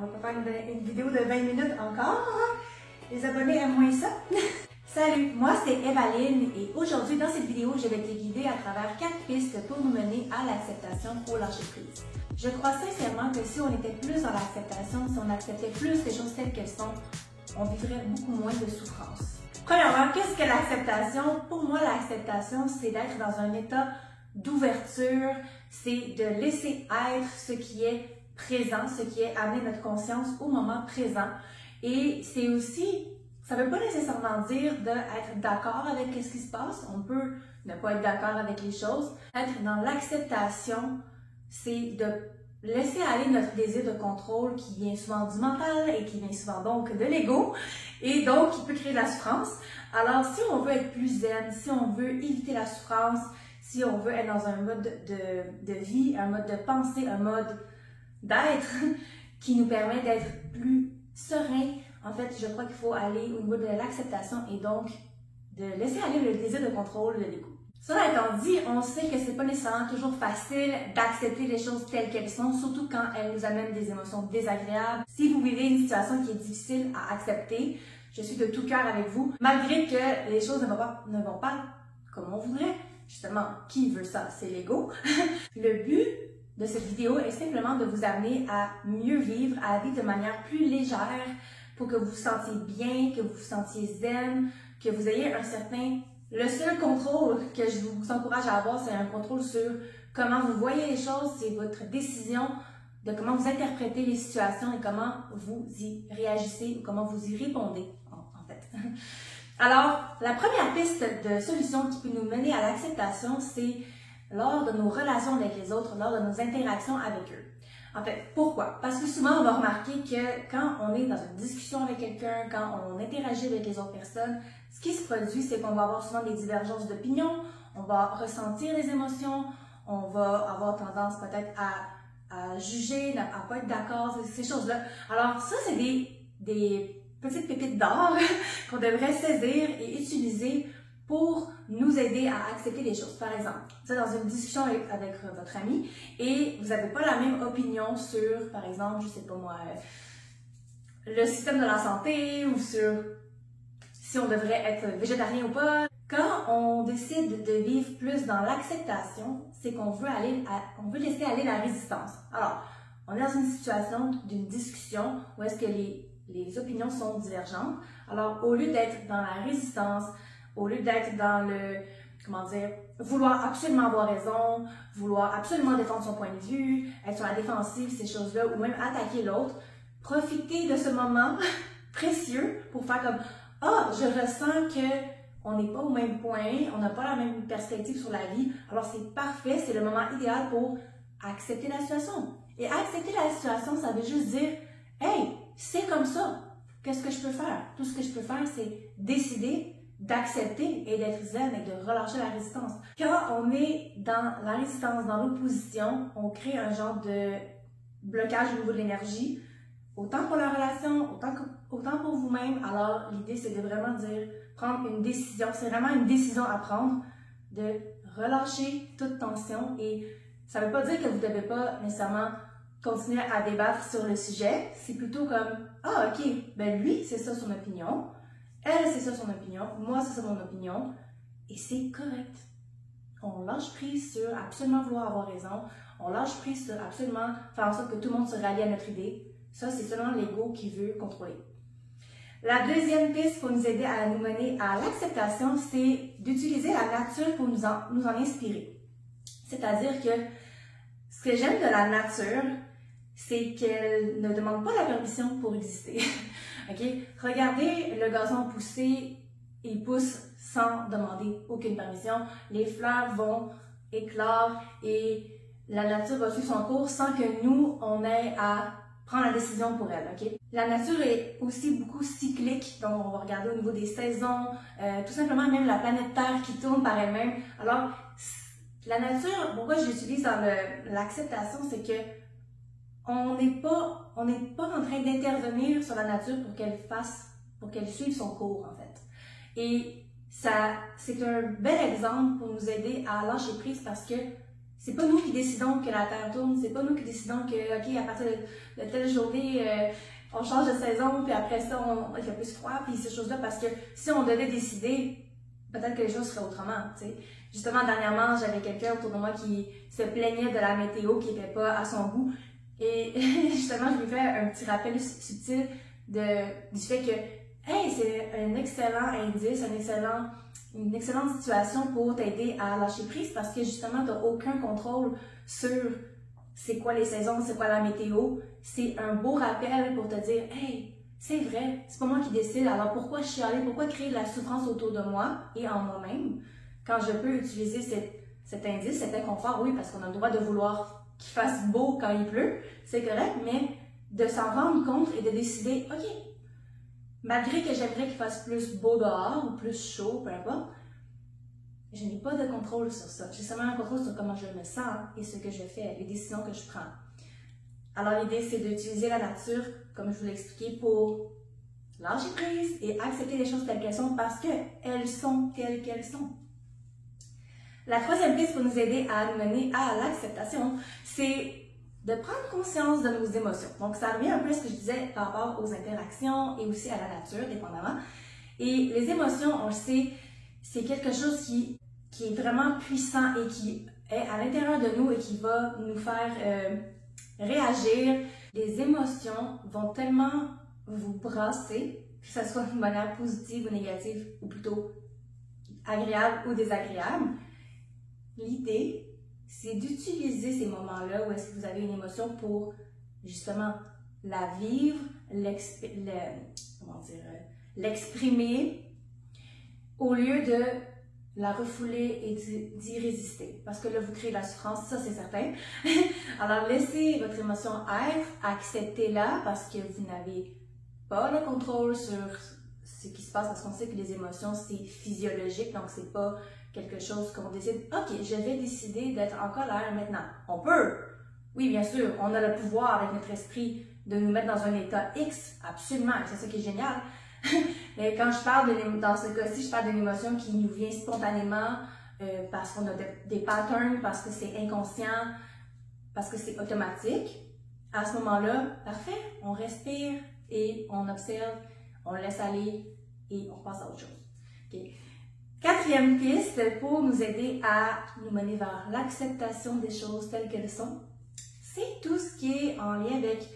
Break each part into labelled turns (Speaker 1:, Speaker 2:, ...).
Speaker 1: On va pas faire une vidéo de 20 minutes encore. Les abonnés aiment moins ça. Salut, moi c'est Evaline et aujourd'hui dans cette vidéo, je vais te guider à travers 4 pistes pour nous mener à l'acceptation au lâcher prise. Je crois sincèrement que si on était plus dans l'acceptation, si on acceptait plus les choses telles qu'elles sont, on vivrait beaucoup moins de souffrance. Premièrement, qu'est-ce que l'acceptation? Pour moi, l'acceptation, c'est d'être dans un état d'ouverture, c'est de laisser être ce qui est présent, ce qui est amener notre conscience au moment présent. Et c'est aussi, ça ne veut pas nécessairement dire d'être d'accord avec ce qui se passe, on peut ne pas être d'accord avec les choses. Être dans l'acceptation, c'est de laisser aller notre désir de contrôle qui vient souvent du mental et qui vient souvent donc de l'ego et donc qui peut créer de la souffrance. Alors si on veut être plus zen, si on veut éviter la souffrance, si on veut être dans un mode de vie, un mode de pensée, un mode d'être qui nous permet d'être plus serein, en fait, je crois qu'il faut aller au niveau de l'acceptation et donc de laisser aller le désir de contrôle de l'ego. Cela étant dit, on sait que c'est pas nécessairement toujours facile d'accepter les choses telles qu'elles sont, surtout quand elles nous amènent des émotions désagréables. Si vous vivez une situation qui est difficile à accepter, je suis de tout cœur avec vous, malgré que les choses ne vont pas comme on voudrait. Justement, qui veut ça? C'est l'ego. Le but de cette vidéo est simplement de vous amener à mieux vivre, à vivre de manière plus légère pour que vous vous sentiez bien, que vous vous sentiez zen, que vous ayez un certain... Le seul contrôle que je vous encourage à avoir, c'est un contrôle sur comment vous voyez les choses, c'est votre décision de comment vous interprétez les situations et comment vous y réagissez ou comment vous y répondez, en fait. Alors, la première piste de solution qui peut nous mener à l'acceptation, c'est lors de nos relations avec les autres, lors de nos interactions avec eux. En fait, pourquoi? Parce que souvent, on va remarquer que quand on est dans une discussion avec quelqu'un, quand on interagit avec les autres personnes, ce qui se produit, c'est qu'on va avoir souvent des divergences d'opinion, on va ressentir les émotions, on va avoir tendance peut-être à juger, à pas être d'accord, ces choses-là. Alors ça, c'est des petites pépites d'or qu'on devrait saisir et utiliser pour nous aider à accepter les choses. Par exemple, vous êtes dans une discussion avec votre ami et vous n'avez pas la même opinion sur, par exemple, je sais pas moi, le système de la santé ou sur si on devrait être végétarien ou pas. Quand on décide de vivre plus dans l'acceptation, c'est qu'on veut laisser aller la résistance. Alors, on est dans une situation d'une discussion où est-ce que les opinions sont divergentes. Alors, au lieu d'être dans la résistance, au lieu d'être dans le, vouloir absolument avoir raison, vouloir absolument défendre son point de vue, être sur la défensive, ces choses-là, ou même attaquer l'autre, profitez de ce moment précieux pour faire comme « Ah, je ressens qu'on n'est pas au même point, on n'a pas la même perspective sur la vie, alors c'est parfait, c'est le moment idéal pour accepter la situation. » Et accepter la situation, ça veut juste dire « Hey, c'est comme ça, qu'est-ce que je peux faire? » Tout ce que je peux faire, c'est décider d'accepter et d'être zen et de relâcher la résistance. Quand on est dans la résistance, dans l'opposition, on crée un genre de blocage au niveau de l'énergie, autant pour la relation, autant pour vous-même. Alors, l'idée, c'est de vraiment dire, prendre une décision, c'est vraiment une décision à prendre, de relâcher toute tension et ça ne veut pas dire que vous ne devez pas nécessairement continuer à débattre sur le sujet, c'est plutôt comme, ah ok, ben lui, c'est ça son opinion, elle, c'est ça son opinion, moi, c'est ça mon opinion, et c'est correct. On lâche prise sur absolument vouloir avoir raison, on lâche prise sur absolument faire en sorte que tout le monde se rallie à notre idée. Ça, c'est seulement l'ego qui veut contrôler. La deuxième piste pour nous aider à nous mener à l'acceptation, c'est d'utiliser la nature pour nous en inspirer. C'est-à-dire que ce que j'aime de la nature, c'est qu'elle ne demande pas la permission pour exister. Okay? Regardez le gazon pousser, il pousse sans demander aucune permission. Les fleurs vont éclore et la nature va suivre son cours sans que nous, on ait à prendre la décision pour elle. Okay? La nature est aussi beaucoup cyclique, donc on va regarder au niveau des saisons, tout simplement même la planète Terre qui tourne par elle-même. Alors, la nature, pourquoi je l'utilise dans l'acceptation, c'est que on n'est pas en train d'intervenir sur la nature pour qu'elle suive son cours, en fait. Et ça, c'est un bel exemple pour nous aider à lâcher prise parce que C'est pas nous qui décidons que la Terre tourne, c'est pas nous qui décidons que, OK, à partir de telle journée, on change de saison, puis après ça, il fait plus froid, puis ces choses-là, parce que si on devait décider, peut-être que les choses seraient autrement, tu sais. Justement, dernièrement, j'avais quelqu'un autour de moi qui se plaignait de la météo qui n'était pas à son goût. Et justement, je lui fais un petit rappel subtil du fait que, hey, c'est un excellent indice, une excellente situation pour t'aider à lâcher prise parce que justement, tu n'as aucun contrôle sur c'est quoi les saisons, c'est quoi la météo. C'est un beau rappel pour te dire, hey, c'est vrai, c'est pas moi qui décide, alors pourquoi chialer, pourquoi créer de la souffrance autour de moi et en moi-même quand je peux utiliser cet indice, cet inconfort, oui, parce qu'on a le droit de vouloir qu'il fasse beau quand il pleut, c'est correct, mais de s'en rendre compte et de décider, OK, malgré que j'aimerais qu'il fasse plus beau dehors ou plus chaud, peu importe, je n'ai pas de contrôle sur ça. J'ai seulement un contrôle sur comment je me sens et ce que je fais, les décisions que je prends. Alors l'idée, c'est d'utiliser la nature, comme je vous l'ai expliqué, pour lâcher prise et accepter les choses telles qu'elles sont parce qu'elles sont telles qu'elles sont. La troisième piste pour nous aider à nous mener à l'acceptation, c'est de prendre conscience de nos émotions. Donc, ça revient un peu à ce que je disais par rapport aux interactions et aussi à la nature, dépendamment. Et les émotions, on le sait, c'est quelque chose qui est vraiment puissant et qui est à l'intérieur de nous et qui va nous faire réagir. Les émotions vont tellement vous brasser, que ce soit de manière positive ou négative, ou plutôt agréable ou désagréable. L'idée, c'est d'utiliser ces moments-là où est-ce que vous avez une émotion pour justement la vivre, l'exprimer, au lieu de la refouler et d'y résister. Parce que là, vous créez de la souffrance, ça c'est certain. Alors, laissez votre émotion être, acceptez-la parce que vous n'avez pas le contrôle sur ce qui se passe, parce qu'on sait que les émotions, c'est physiologique, donc c'est pas quelque chose qu'on décide, OK, je vais décider d'être en colère maintenant. On peut, oui, bien sûr, on a le pouvoir avec notre esprit de nous mettre dans un état X, absolument, c'est ça qui est génial. Mais quand je parle dans ce cas-ci, je parle d'une émotion qui nous vient spontanément parce qu'on a des patterns, parce que c'est inconscient, parce que c'est automatique. À ce moment-là, parfait, on respire et on observe, on laisse aller et on passe à autre chose. Okay. Quatrième piste pour nous aider à nous mener vers l'acceptation des choses telles qu'elles sont, c'est tout ce qui est en lien avec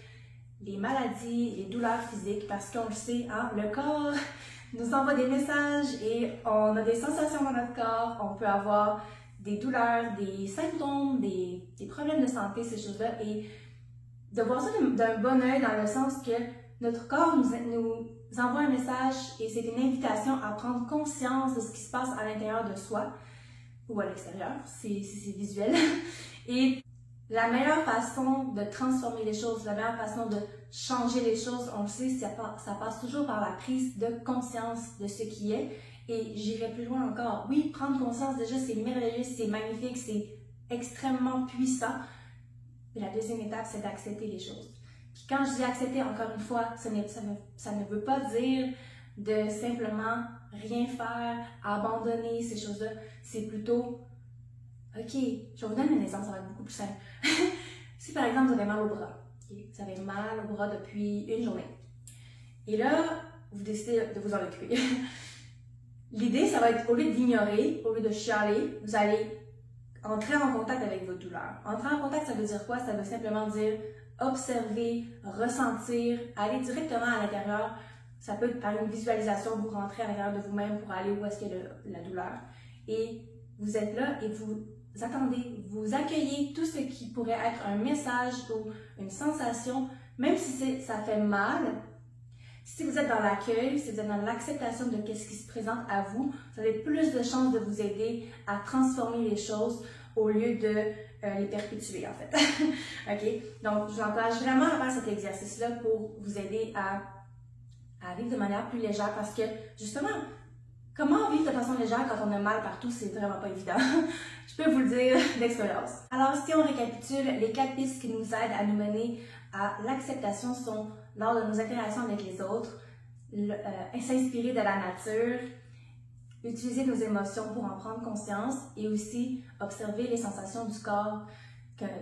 Speaker 1: les maladies, les douleurs physiques, parce qu'on le sait, hein, le corps nous envoie des messages et on a des sensations dans notre corps, on peut avoir des douleurs, des symptômes, des problèmes de santé, ces choses-là, et de voir ça d'un bon œil dans le sens que notre corps nous envoie un message et c'est une invitation à prendre conscience de ce qui se passe à l'intérieur de soi ou à l'extérieur, c'est visuel. Et la meilleure façon de transformer les choses, la meilleure façon de changer les choses, on le sait, ça passe toujours par la prise de conscience de ce qui est. Et j'irai plus loin encore. Oui, prendre conscience déjà, c'est merveilleux, c'est magnifique, c'est extrêmement puissant. Mais la deuxième étape, c'est d'accepter les choses. Puis quand je dis accepter, encore une fois, ça ne veut pas dire de simplement rien faire, abandonner ces choses-là. C'est plutôt, OK, je vous donne un exemple, ça va être beaucoup plus simple. Si par exemple vous avez mal au bras, okay, vous avez mal au bras depuis une journée, et là, vous décidez de vous en occuper. L'idée, ça va être, au lieu d'ignorer, au lieu de chialer, vous allez entrer en contact avec votre douleur. Entrer en contact, ça veut dire quoi? Ça veut simplement dire observer, ressentir, aller directement à l'intérieur. Ça peut être par une visualisation, vous rentrez à l'intérieur de vous-même pour aller où est-ce qu'il y a la douleur. Et vous êtes là et vous attendez, vous accueillez tout ce qui pourrait être un message ou une sensation, même si ça fait mal. Si vous êtes dans l'accueil, si vous êtes dans l'acceptation de ce qui se présente à vous, vous avez plus de chances de vous aider à transformer les choses au lieu de les perpétuer, en fait. OK? Donc, je vous encourage vraiment à faire cet exercice-là pour vous aider à vivre de manière plus légère parce que, justement, comment vivre de façon légère quand on a mal partout, c'est vraiment pas évident. Je peux vous le dire d'expérience. Alors, si on récapitule, les 4 pistes qui nous aident à nous mener à l'acceptation sont, lors de nos interactions avec les autres, s'inspirer de la nature, utiliser nos émotions pour en prendre conscience et aussi observer les sensations du corps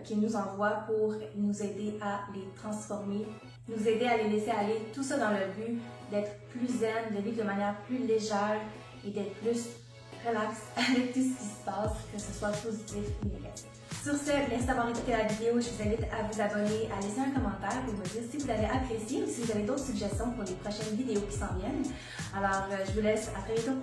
Speaker 1: qu'il nous envoie pour nous aider à les transformer, nous aider à les laisser aller, tout ça dans le but d'être plus zen, de vivre de manière plus légère et d'être plus relax avec tout ce qui se passe, que ce soit positif ou négatif. Sur ce, merci d'avoir écouté la vidéo. Je vous invite à vous abonner, à laisser un commentaire pour me dire si vous avez apprécié ou si vous avez d'autres suggestions pour les prochaines vidéos qui s'en viennent. Alors, je vous laisse à très bientôt.